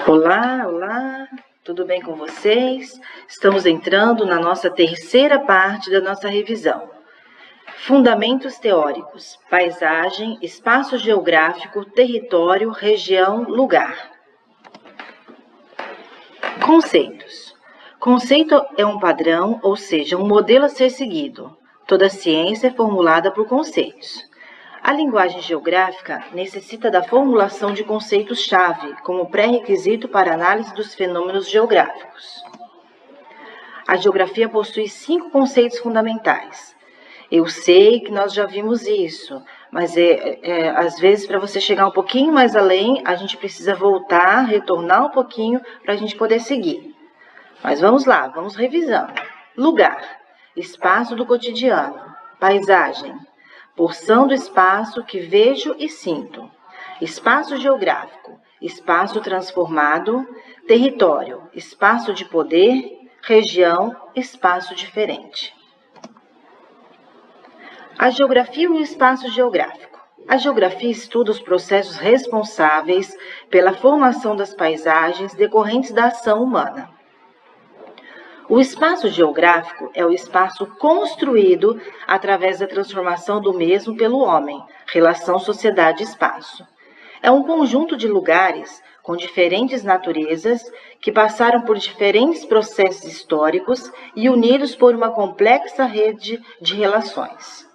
Olá, olá, tudo bem com vocês? Estamos entrando na nossa terceira parte da nossa revisão. Fundamentos teóricos, paisagem, espaço geográfico, território, região, lugar. Conceitos. Conceito é um padrão, ou seja, um modelo a ser seguido. Toda ciência é formulada por conceitos. A linguagem geográfica necessita da formulação de conceitos-chave como pré-requisito para a análise dos fenômenos geográficos. A geografia possui 5 conceitos fundamentais. Eu sei que nós já vimos isso, mas às vezes para você chegar um pouquinho mais além, a gente precisa voltar, retornar um pouquinho para a gente poder seguir. Mas vamos lá, vamos revisando. Lugar, espaço do cotidiano. Paisagem, porção do espaço que vejo e sinto. Espaço geográfico, espaço transformado. Território, espaço de poder. Região, espaço diferente. A geografia e o espaço geográfico. A geografia estuda os processos responsáveis pela formação das paisagens decorrentes da ação humana. O espaço geográfico é o espaço construído através da transformação do mesmo pelo homem, relação sociedade-espaço. É um conjunto de lugares com diferentes naturezas que passaram por diferentes processos históricos e unidos por uma complexa rede de relações.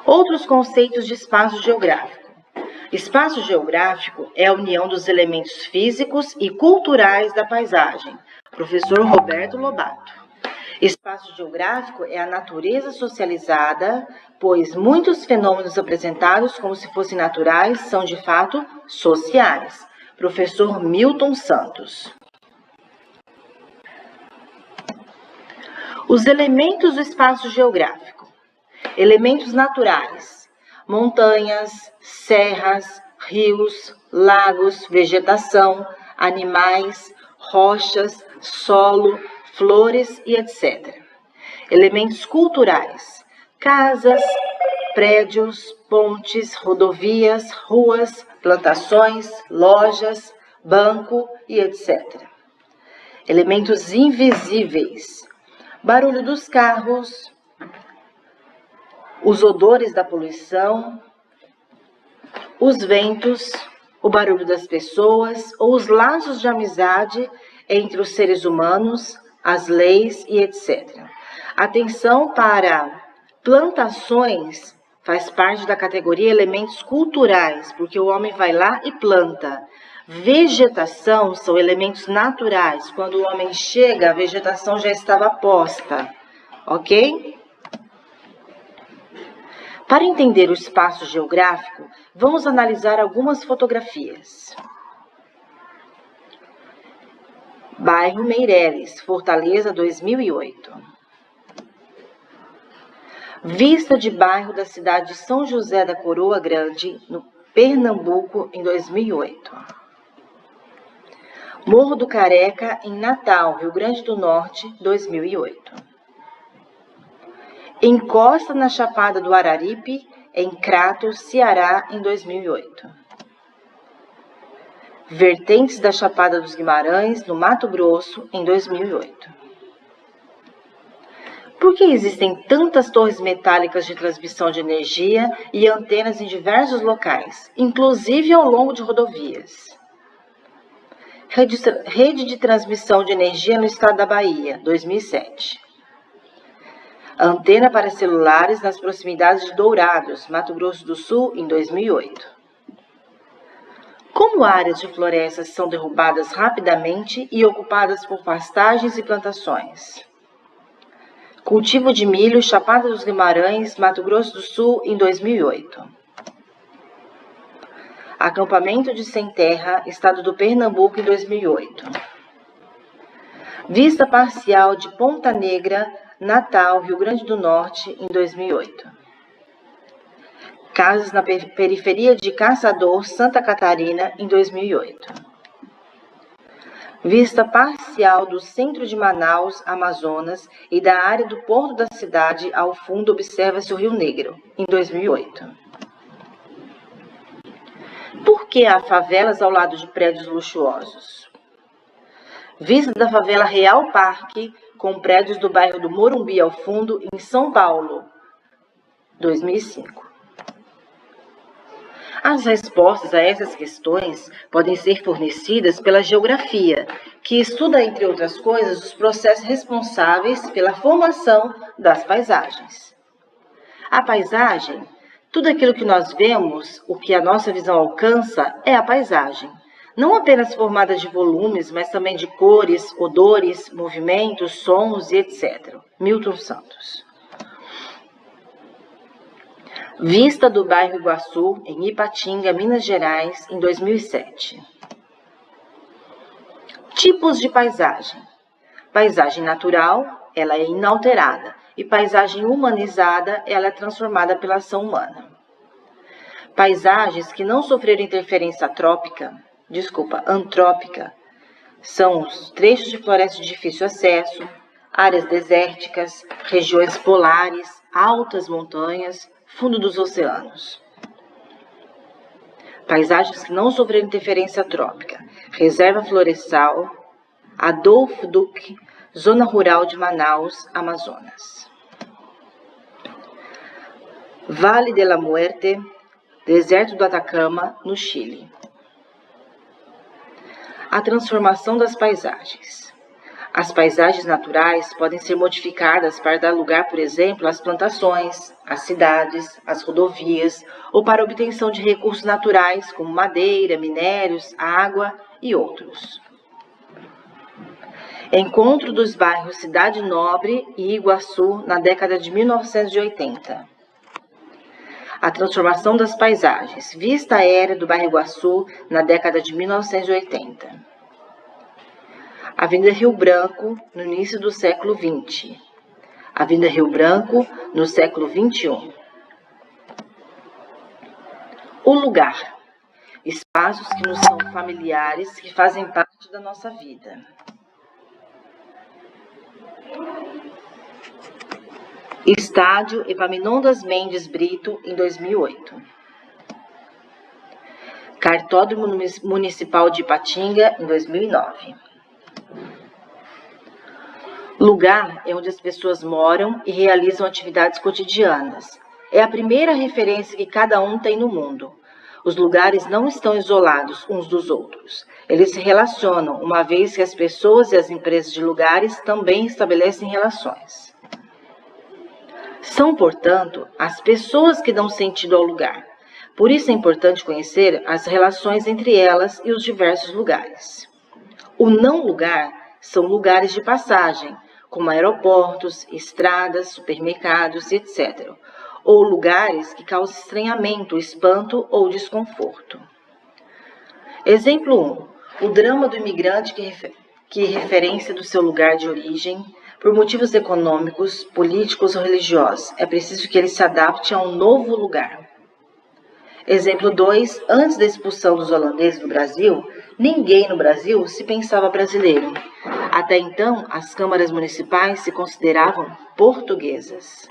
Outros conceitos de espaço geográfico. Espaço geográfico é a união dos elementos físicos e culturais da paisagem. Professor Roberto Lobato. Espaço geográfico é a natureza socializada, pois muitos fenômenos apresentados como se fossem naturais são de fato sociais. Professor Milton Santos. Os elementos do espaço geográfico. Elementos naturais. Montanhas, serras, rios, lagos, vegetação, animais, rochas, solo, flores e etc. Elementos culturais, casas, prédios, pontes, rodovias, ruas, plantações, lojas, banco e etc. Elementos invisíveis, barulho dos carros, os odores da poluição, os ventos, o barulho das pessoas ou os laços de amizade entre os seres humanos, as leis e etc. Atenção para plantações, faz parte da categoria elementos culturais, porque o homem vai lá e planta. Vegetação são elementos naturais, quando o homem chega, a vegetação já estava posta, ok? Para entender o espaço geográfico, vamos analisar algumas fotografias. Bairro Meireles, Fortaleza, 2008. Vista de bairro da cidade de São José da Coroa Grande, no Pernambuco, em 2008. Morro do Careca, em Natal, Rio Grande do Norte, 2008. Encosta na Chapada do Araripe, em Crato, Ceará, em 2008. Vertentes da Chapada dos Guimarães, no Mato Grosso, em 2008. Por que existem tantas torres metálicas de transmissão de energia e antenas em diversos locais, inclusive ao longo de rodovias? Rede de transmissão de energia no estado da Bahia, 2007. Antena para celulares nas proximidades de Dourados, Mato Grosso do Sul, em 2008. Como áreas de florestas são derrubadas rapidamente e ocupadas por pastagens e plantações? Cultivo de milho, Chapada dos Guimarães, Mato Grosso do Sul, em 2008. Acampamento de Sem Terra, estado do Pernambuco, em 2008. Vista parcial de Ponta Negra, Natal, Rio Grande do Norte, em 2008. Casas na periferia de Caçador, Santa Catarina, em 2008. Vista parcial do centro de Manaus, Amazonas, e da área do porto da cidade, ao fundo observa-se o Rio Negro, em 2008. Por que há favelas ao lado de prédios luxuosos. Vista da favela Real Parque, com prédios do bairro do Morumbi ao fundo, em São Paulo, 2005. As respostas a essas questões podem ser fornecidas pela geografia, que estuda, entre outras coisas, os processos responsáveis pela formação das paisagens. A paisagem, tudo aquilo que nós vemos, o que a nossa visão alcança, é a paisagem. Não apenas formada de volumes, mas também de cores, odores, movimentos, sons e etc. Milton Santos. Vista do bairro Iguaçu, em Ipatinga, Minas Gerais, em 2007. Tipos de paisagem. Paisagem natural, ela é inalterada, e paisagem humanizada, ela é transformada pela ação humana. Paisagens que não sofreram interferência antrópica, são os trechos de floresta de difícil acesso, áreas desérticas, regiões polares, altas montanhas, fundo dos oceanos. Paisagens que não sofreram interferência antrópica, reserva florestal, Adolfo Duque, zona rural de Manaus, Amazonas. Vale de la Muerte, deserto do Atacama, no Chile. A transformação das paisagens. As paisagens naturais podem ser modificadas para dar lugar, por exemplo, às plantações, às cidades, às rodovias, ou para a obtenção de recursos naturais como madeira, minérios, água e outros. Encontro dos bairros Cidade Nobre e Iguaçu na década de 1980. A transformação das paisagens. Vista aérea do bairro Iguaçu na década de 1980. Avenida Rio Branco, no início do século XX. Avenida Rio Branco, no século XXI. O lugar. Espaços que nos são familiares, que fazem parte da nossa vida. Estádio Epaminondas Mendes Brito, em 2008. Cartódromo Municipal de Ipatinga, em 2009. Lugar é onde as pessoas moram e realizam atividades cotidianas. É a primeira referência que cada um tem no mundo. Os lugares não estão isolados uns dos outros. Eles se relacionam, uma vez que as pessoas e as empresas de lugares também estabelecem relações. São, portanto, as pessoas que dão sentido ao lugar. Por isso é importante conhecer as relações entre elas e os diversos lugares. O não lugar são lugares de passagem, como aeroportos, estradas, supermercados, etc. Ou lugares que causam estranhamento, espanto ou desconforto. Exemplo 1. O drama do imigrante que referência do seu lugar de origem, por motivos econômicos, políticos ou religiosos. É preciso que ele se adapte a um novo lugar. Exemplo 2. Antes da expulsão dos holandeses do Brasil, ninguém no Brasil se pensava brasileiro. Até então, as câmaras municipais se consideravam portuguesas.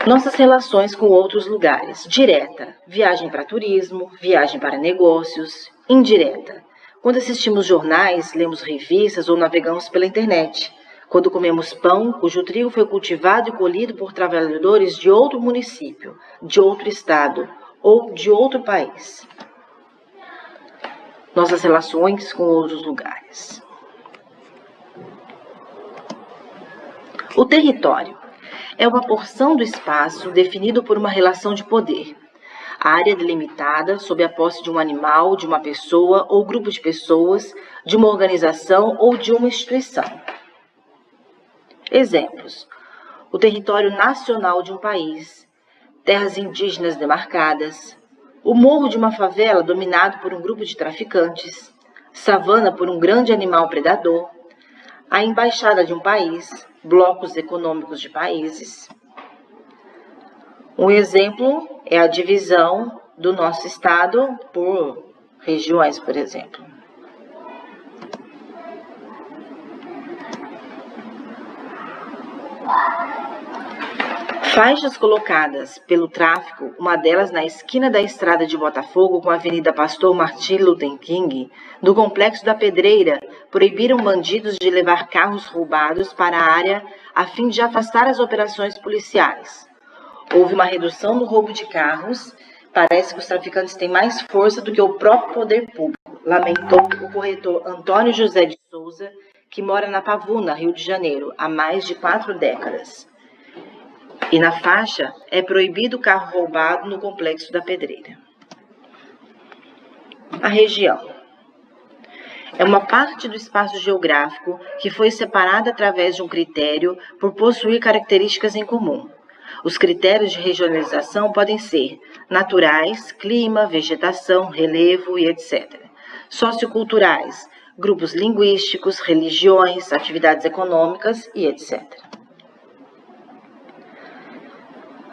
Nossas relações com outros lugares. Direta, viagem para turismo, viagem para negócios. Indireta, quando assistimos jornais, lemos revistas ou navegamos pela internet. Quando comemos pão, cujo trigo foi cultivado e colhido por trabalhadores de outro município, de outro estado ou de outro país. Nossas relações com outros lugares. O território é uma porção do espaço definido por uma relação de poder. A área delimitada sob a posse de um animal, de uma pessoa ou grupo de pessoas, de uma organização ou de uma instituição. Exemplos: o território nacional de um país, terras indígenas demarcadas, o morro de uma favela dominado por um grupo de traficantes, savana por um grande animal predador, a embaixada de um país, blocos econômicos de países. Um exemplo é a divisão do nosso estado por regiões, por exemplo. Faixas colocadas pelo tráfico, uma delas na esquina da estrada de Botafogo com a Avenida Pastor Martin Luther King, do Complexo da Pedreira, proibiram bandidos de levar carros roubados para a área a fim de afastar as operações policiais. Houve uma redução no roubo de carros. Parece que os traficantes têm mais força do que o próprio poder público, lamentou o corretor Antônio José de Souza, que mora na Pavuna, Rio de Janeiro, há mais de 4 décadas. E na faixa é proibido o carro roubado no Complexo da Pedreira. A região é uma parte do espaço geográfico que foi separada através de um critério por possuir características em comum. Os critérios de regionalização podem ser naturais, clima, vegetação, relevo e etc. Socioculturais, grupos linguísticos, religiões, atividades econômicas e etc.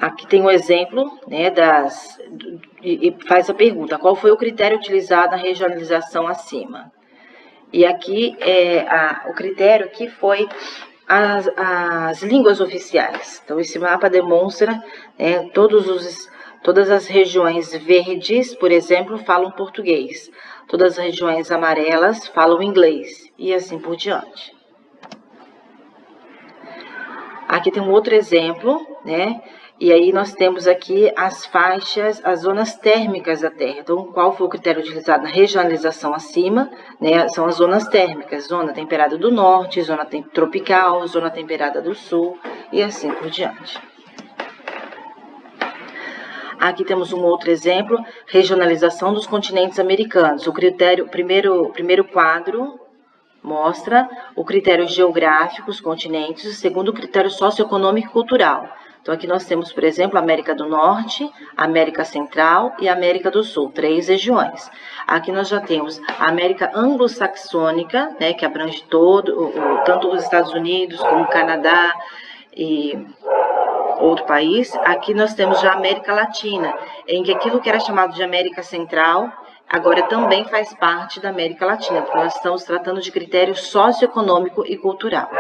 Aqui tem um exemplo, né, e faz a pergunta, qual foi o critério utilizado na regionalização acima? E aqui, o critério aqui foi as línguas oficiais. Então, esse mapa demonstra todas as regiões verdes, por exemplo, falam português. Todas as regiões amarelas falam inglês, e assim por diante. Aqui tem um outro exemplo, né? E aí nós temos aqui as faixas, as zonas térmicas da Terra. Então, qual foi o critério utilizado na regionalização acima? Né? São as zonas térmicas, zona temperada do norte, zona tropical, zona temperada do sul e assim por diante. Aqui temos um outro exemplo, regionalização dos continentes americanos. O critério, primeiro quadro mostra o critério geográfico, os continentes, o segundo o critério socioeconômico e cultural. Então, aqui nós temos, por exemplo, a América do Norte, a América Central e a América do Sul, 3 regiões. Aqui nós já temos a América anglo-saxônica, né, que abrange tanto os Estados Unidos como o Canadá e outro país. Aqui nós temos já a América Latina, em que aquilo que era chamado de América Central agora também faz parte da América Latina, porque nós estamos tratando de critério socioeconômico e cultural.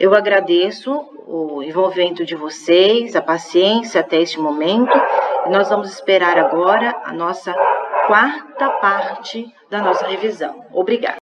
Eu agradeço o envolvimento de vocês, a paciência até este momento, e nós vamos esperar agora a nossa 4ª parte da nossa revisão. Obrigada.